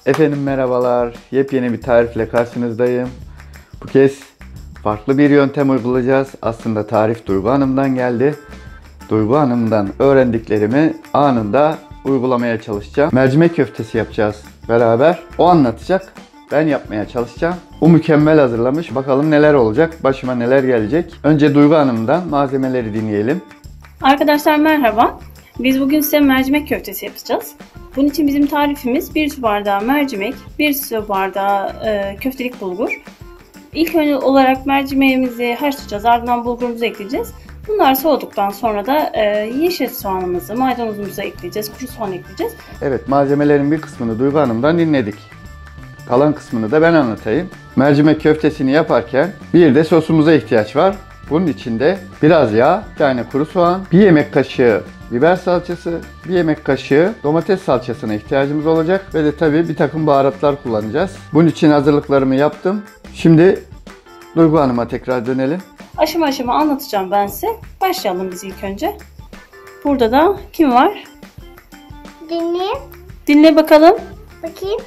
Efendim merhabalar. Yepyeni bir tarifle karşınızdayım. Bu kez farklı bir yöntem uygulayacağız. Aslında tarif Duygu Hanım'dan geldi. Duygu Hanım'dan öğrendiklerimi anında uygulamaya çalışacağım. Mercimek köftesi yapacağız beraber. O anlatacak. Ben yapmaya çalışacağım. O mükemmel hazırlamış. Bakalım neler olacak, başıma neler gelecek. Önce Duygu Hanım'dan malzemeleri dinleyelim. Arkadaşlar merhaba. Biz bugün size mercimek köftesi yapacağız. Bunun için bizim tarifimiz 1 su bardağı mercimek, 1 su bardağı köftelik bulgur. İlk olarak mercimeğimizi haşlayacağız, ardından bulgurumuzu ekleyeceğiz. Bunlar soğuduktan sonra da yeşil soğanımızı, maydanozumuzu ekleyeceğiz, kuru soğan ekleyeceğiz. Evet, malzemelerin bir kısmını Duygu Hanım'dan dinledik. Kalan kısmını da ben anlatayım. Mercimek köftesini yaparken bir de sosumuza ihtiyaç var. Bunun içinde biraz yağ, bir tane kuru soğan, 1 yemek kaşığı biber salçası, 1 yemek kaşığı domates salçasına ihtiyacımız olacak. Ve de tabii bir takım baharatlar kullanacağız. Bunun için hazırlıklarımı yaptım. Şimdi Duygu Hanım'a tekrar dönelim. Aşama aşama anlatacağım ben size. Başlayalım biz ilk önce. Burada da kim var? Dinle. Dinle bakalım. Bakayım.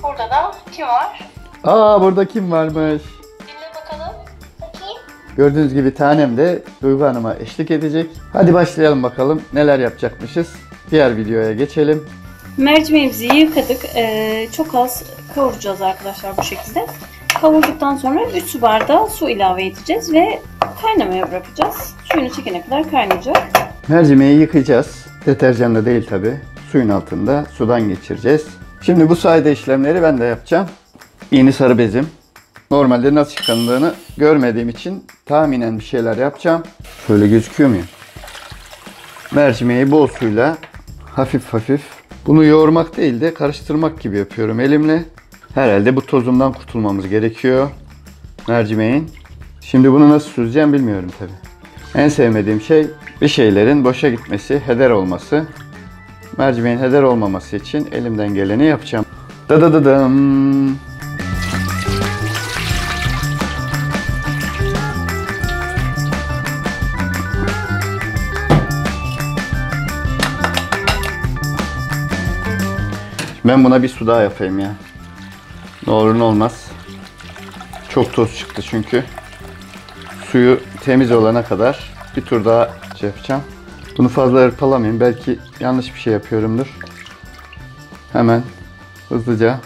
Burada da kim var? Burada kim varmış? Dinle bakalım. Bakayım. Gördüğünüz gibi tanem de Duygu Hanım'a eşlik edecek. Hadi başlayalım bakalım neler yapacakmışız. Diğer videoya geçelim. Mercimeğimizi yıkadık. Çok az kavuracağız arkadaşlar bu şekilde. Kavurduktan sonra 3 su bardağı su ilave edeceğiz ve kaynamaya bırakacağız. Suyunu çekene kadar kaynayacak. Mercimeği yıkayacağız. Deterjanla değil tabi. Suyun altında sudan geçireceğiz. Şimdi bu sayede işlemleri ben de yapacağım. Yeni sarı bezim. Normalde nasıl yıkanıldığını görmediğim için tahminen bir şeyler yapacağım. Şöyle gözüküyor muyum? Mercimeği bol suyla hafif hafif, bunu yoğurmak değil de karıştırmak gibi yapıyorum elimle. Herhalde bu tozundan kurtulmamız gerekiyor mercimeğin. Şimdi bunu nasıl süzeceğim bilmiyorum tabi. En sevmediğim şey bir şeylerin boşa gitmesi, heder olması. Mercimeğin heder olmaması için elimden geleni yapacağım. Dıdıdıdım. Ben buna bir su daha yapayım ya. Ne olur ne olmaz. Çok toz çıktı çünkü. Suyu temiz olana kadar bir tur daha yapacağım. Bunu fazla hırpalamayayım. Belki yanlış bir şey yapıyorumdur. Hemen hızlıca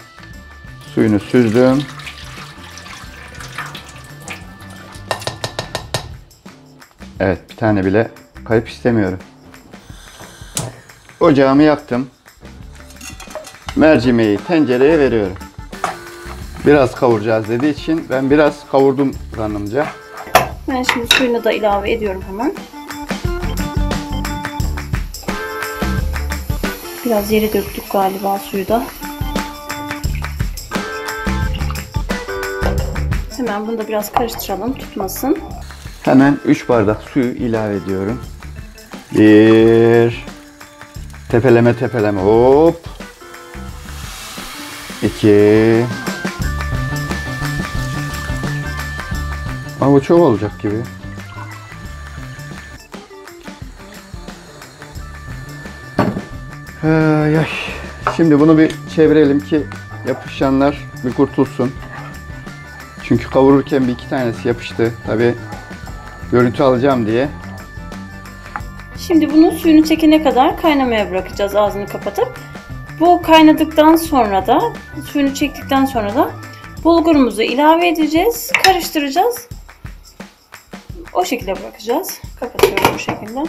suyunu süzdüm. Evet, bir tane bile kayıp istemiyorum. Ocağımı yaktım. Mercimeği tencereye veriyorum. Biraz kavuracağız dediği için ben biraz kavurdum zannımca. Ben şimdi suyunu da ilave ediyorum hemen. Biraz yere döktük galiba suyu da. Hemen bunu da biraz karıştıralım, tutmasın. Hemen 3 bardak suyu ilave ediyorum. Bir tepeleme hop. 2. Ama bu çok olacak gibi. Ay. Şimdi bunu bir çevirelim ki yapışanlar bir kurtulsun. Çünkü kavururken bir iki tanesi yapıştı. Tabi görüntü alacağım diye. Şimdi bunun suyunu çekene kadar kaynamaya bırakacağız ağzını kapatıp. Bu kaynadıktan sonra da, suyunu çektikten sonra da bulgurumuzu ilave edeceğiz, karıştıracağız. O şekilde bırakacağız. Kapatıyorum bu şekilde.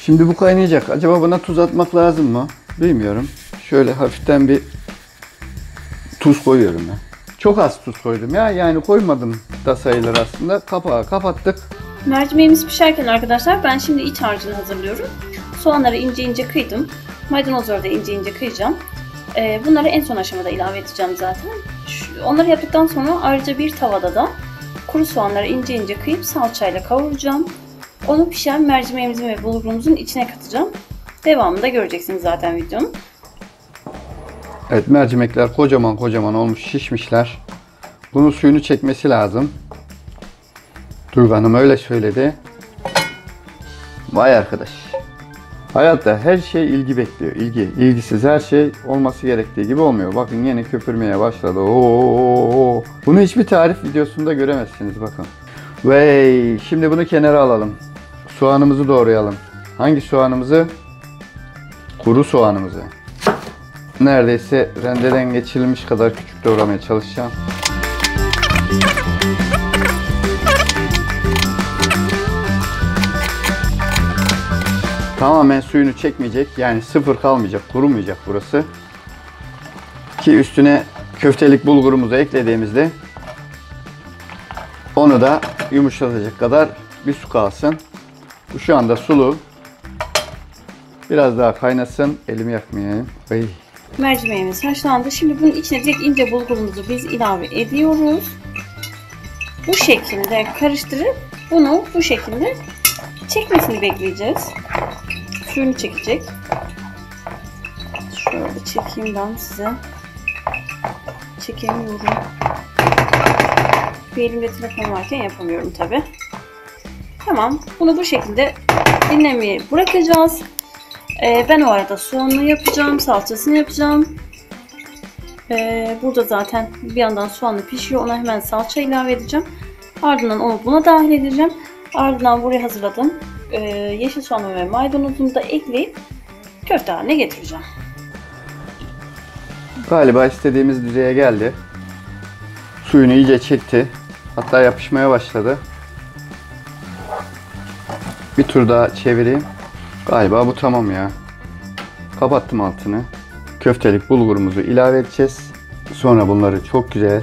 Şimdi bu kaynayacak. Acaba buna tuz atmak lazım mı? Bilmiyorum. Şöyle hafiften bir tuz koyuyorum ben. Çok az tuz koydum ya. Yani koymadım da sayılır aslında. Kapağı kapattık. Mercimeğimiz pişerken arkadaşlar ben şimdi iç harcını hazırlıyorum. Soğanları ince ince kıydım. Maydanozları da ince ince kıyacağım. Bunları en son aşamada ilave edeceğim zaten. Onları yaptıktan sonra ayrıca bir tavada da kuru soğanları ince ince kıyıp salçayla kavuracağım. Onu pişen mercimeğimizin ve bulgurumuzun içine katacağım. Devamını da göreceksiniz zaten videonun. Evet, mercimekler kocaman olmuş, şişmişler. Bunun suyunu çekmesi lazım. Duygu Hanım öyle söyledi. Vay arkadaş. Hayatta her şey ilgi bekliyor. İlgi. İlgisiz her şey olması gerektiği gibi olmuyor. Bakın yine köpürmeye başladı. Oo. Bunu hiçbir tarif videosunda göremezsiniz bakın. Vey, şimdi bunu kenara alalım. Soğanımızı doğrayalım. Hangi soğanımızı? Kuru soğanımızı. Neredeyse rendeden geçirilmiş kadar küçük doğramaya çalışacağım. Tamamen suyunu çekmeyecek. Yani sıfır kalmayacak, kurumayacak burası. Ki üstüne köftelik bulgurumuzu eklediğimizde onu da yumuşatacak kadar bir su kalsın. Bu şu anda sulu. Biraz daha kaynasın. Elimi yakmayayım. Ay. Mercimeğimiz haşlandı. Şimdi bunun içine direkt ince bulgurumuzu biz ilave ediyoruz. Bu şekilde karıştırıp bunu bu şekilde çekmesini bekleyeceğiz. Suyunu çekecek. Şöyle çekeyim ben size. Çekemiyorum. Bir elimde telefon varken yapamıyorum tabi. Tamam. Bunu bu şekilde dinlemeye bırakacağız. Ben o arada soğanını yapacağım. Salçasını yapacağım. Burada zaten bir yandan soğanı pişiyor. Ona hemen salça ilave edeceğim. Ardından onu buna dahil edeceğim. Ardından buraya hazırladım. Yeşil soğanı ve maydanozunu da ekleyip köfte haline getireceğim. Galiba istediğimiz düzeye geldi. Suyunu iyice çekti. Hatta yapışmaya başladı. Bir tur daha çevireyim. Galiba bu tamam ya. Kapattım altını. Köftelik bulgurumuzu ilave edeceğiz. Sonra bunları çok güzel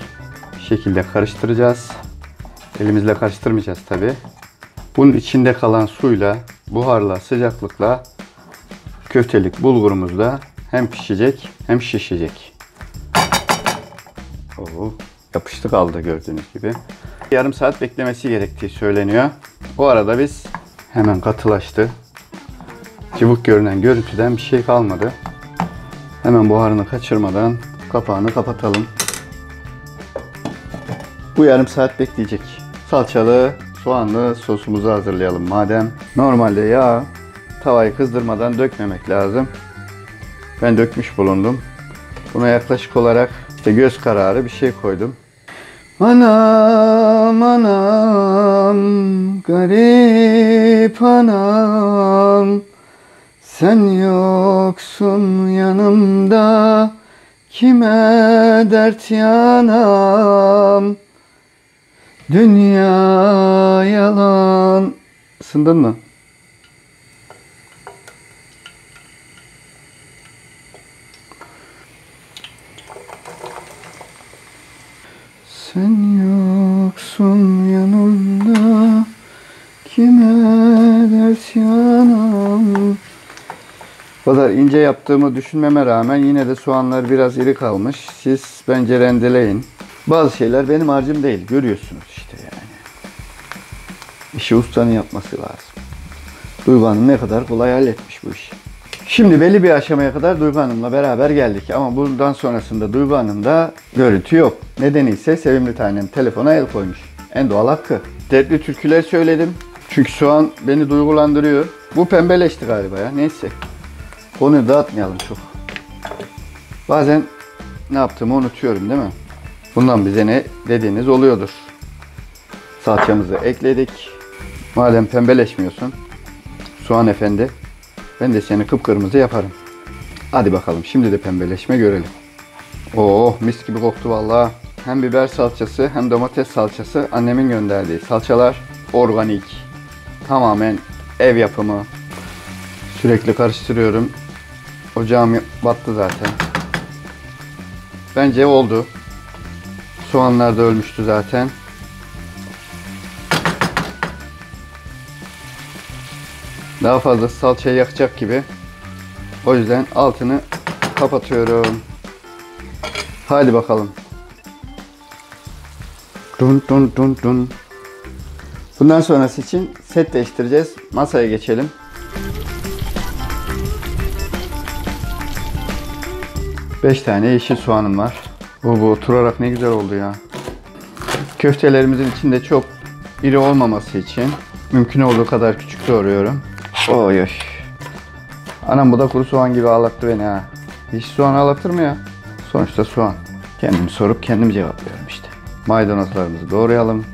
bir şekilde karıştıracağız. Elimizle karıştırmayacağız tabi. Bunun içinde kalan suyla, buharla, sıcaklıkla köftelik bulgurumuz da hem pişecek hem şişecek. Oo, yapıştı kaldı gördüğünüz gibi. Yarım saat beklemesi gerektiği söyleniyor. Bu arada biz hemen katılaştı. Cıvık görünen görüntüden bir şey kalmadı. Hemen buharını kaçırmadan kapağını kapatalım. Bu yarım saat bekleyecek. Salçalı, soğanlı sosumuzu hazırlayalım madem. Normalde yağ tavayı kızdırmadan dökmemek lazım. Ben dökmüş bulundum. Buna yaklaşık olarak işte göz kararı bir şey koydum. Anam anam garip anam, sen yoksun yanımda, kime dert yanam, dünya yalan. Isındın mı? Sen yoksun yanımda, kime dert yanam. O kadar ince yaptığımı düşünmeme rağmen yine de soğanlar biraz iri kalmış. Siz bence rendeleyin. Bazı şeyler benim harcım değil. Görüyorsunuz işte yani. İşi ustanın yapması lazım. Duygu Hanım ne kadar kolay halletmiş bu işi. Şimdi belli bir aşamaya kadar Duygu Hanım'la beraber geldik. Ama bundan sonrasında Duygu Hanım'da görüntü yok. Nedeni ise sevimli tanem telefona el koymuş. En doğal hakkı. Dertli türküler söyledim. Çünkü soğan beni duygulandırıyor. Bu pembeleşti galiba ya. Neyse. Konuyu dağıtmayalım çok. Bazen ne yaptığımı unutuyorum değil mi? Bundan bize ne dediğiniz oluyordur. Salçamızı ekledik. Madem pembeleşmiyorsun soğan efendi, ben de seni kıpkırmızı yaparım. Hadi bakalım şimdi de pembeleşme görelim. Oh mis gibi koktu vallahi. Hem biber salçası hem domates salçası annemin gönderdiği salçalar. Organik. Tamamen ev yapımı. Sürekli karıştırıyorum. Ocağım battı zaten. Bence oldu. Soğanlar da ölmüştü zaten. Daha fazla salçayı yakacak gibi. O yüzden altını kapatıyorum. Hadi bakalım. Dun dun dun dun. Bundan sonrası için set değiştireceğiz. Masaya geçelim. Beş tane yeşil soğanım var. Bu oturarak ne güzel oldu ya. Köftelerimizin içinde çok iri olmaması için mümkün olduğu kadar küçük doğruyorum. Oy oy. Anam bu da kuru soğan gibi ağlattı beni ha. Hiç soğan ağlatır mı ya? Sonuçta soğan. Kendim sorup kendim cevaplıyorum işte. Maydanozlarımızı doğrayalım.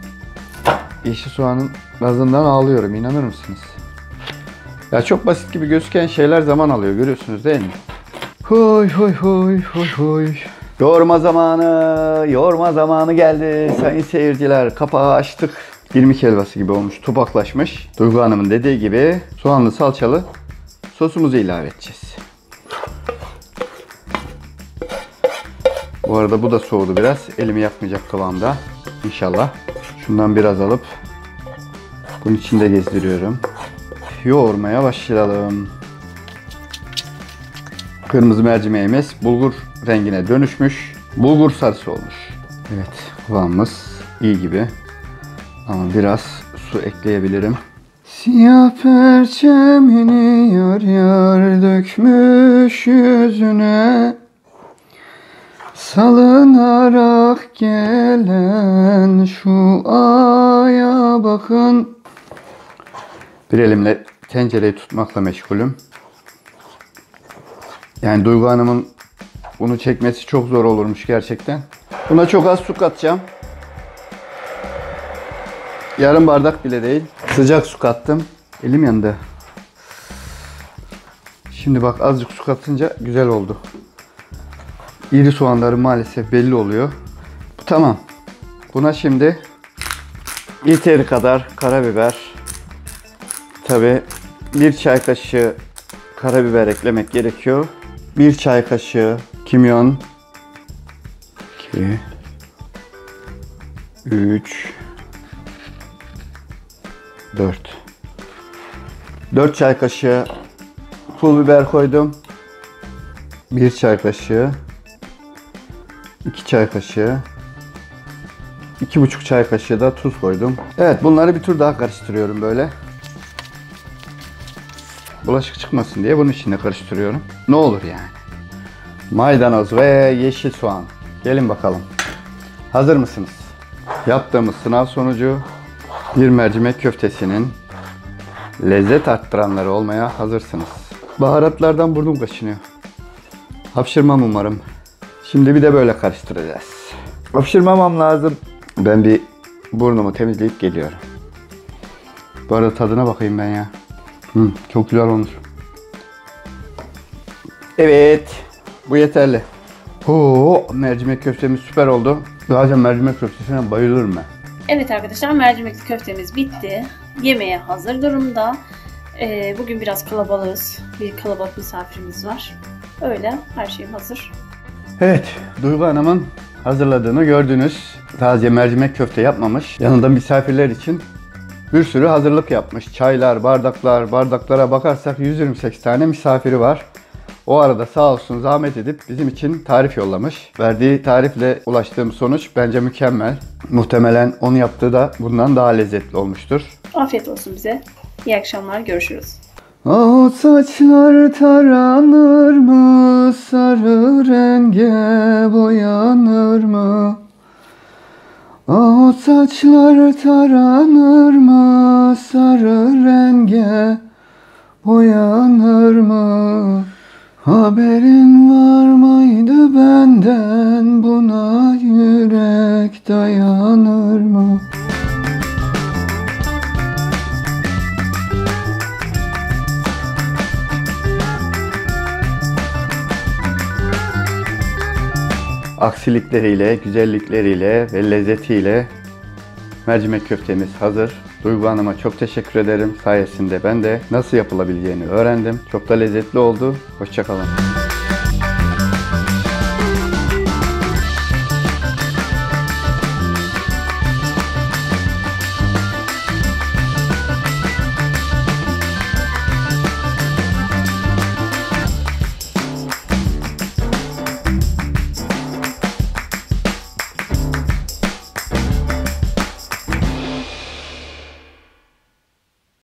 Yeşil soğanın gazından ağlıyorum, inanır mısınız? Ya çok basit gibi gözüken şeyler zaman alıyor, görüyorsunuz değil mi? Huy huy huy huy huy. Yoğurma zamanı geldi sayın seyirciler. Kapağı açtık. İrmik helvası gibi olmuş, topaklaşmış. Duygu Hanım'ın dediği gibi soğanlı salçalı sosumuzu ilave edeceğiz. Bu arada bu da soğudu biraz. Elimi yakmayacak kıvamda. İnşallah. Şundan biraz alıp bunun içinde gezdiriyorum. Yoğurmaya başlayalım. Kırmızı mercimeğimiz bulgur rengine dönüşmüş. Bulgur sarısı olmuş. Evet, kıvamımız iyi gibi. Ama biraz su ekleyebilirim. Siyah perçemini yar yar dökmüş yüzüne. Salınarak gelen şu aya bakın. Bir elimle tencereyi tutmakla meşgulüm. Yani Duygu Hanım'ın bunu çekmesi çok zor olurmuş gerçekten. Buna çok az su katacağım. Yarım bardak bile değil. Sıcak su kattım. Elim yandı. Şimdi bak azıcık su katınca güzel oldu. İri soğanları maalesef belli oluyor. Bu tamam. Buna şimdi yeteri kadar karabiber. Tabii 1 çay kaşığı karabiber eklemek gerekiyor. 1 çay kaşığı kimyon. 2 3 4 çay kaşığı pul biber koydum. 1 çay kaşığı 2 çay kaşığı 2,5 çay kaşığı da tuz koydum. Evet, bunları bir tur daha karıştırıyorum böyle. Bulaşık çıkmasın diye bunun içine karıştırıyorum. Ne olur yani. Maydanoz ve yeşil soğan. Gelin bakalım. Hazır mısınız? Yaptığımız sınav sonucu bir mercimek köftesinin lezzet arttıranları olmaya hazırsınız. Baharatlardan burnum kaşınıyor. Hapşırmam umarım. Şimdi bir de böyle karıştıracağız. Hapşırmamam lazım. Ben bir burnumu temizleyip geliyorum. Bu arada tadına bakayım ben ya. Çok güzel olmuş. Evet. Bu yeterli. Mercimek köftemiz süper oldu. Zaten mercimek köftesine bayılırım ben. Evet arkadaşlar, mercimekli köftemiz bitti. Yemeğe hazır durumda. Bugün biraz kalabalığız. Bir kalabalık misafirimiz var. Öyle, her şeyim hazır. Evet, Duygu Hanım'ın hazırladığını gördünüz. Taze mercimek köfte yapmamış. Yanında misafirler için bir sürü hazırlık yapmış. Çaylar, bardaklar, bardaklara bakarsak 128 tane misafiri var. O arada sağ olsun zahmet edip bizim için tarif yollamış. Verdiği tarifle ulaştığım sonuç bence mükemmel. Muhtemelen onu yaptığı da bundan daha lezzetli olmuştur. Afiyet olsun bize. İyi akşamlar, görüşürüz. O saçlar taranır mı, sarı renge boyanır mı? O saçlar taranır mı, sarı renge boyanır mı? Haberin var mıydı benden, buna yürek dayanır mı? Aksilikleriyle, güzellikleriyle ve lezzetiyle mercimek köftemiz hazır. Duygu Hanım'a çok teşekkür ederim. Sayesinde ben de nasıl yapılabileceğini öğrendim. Çok da lezzetli oldu. Hoşça kalın.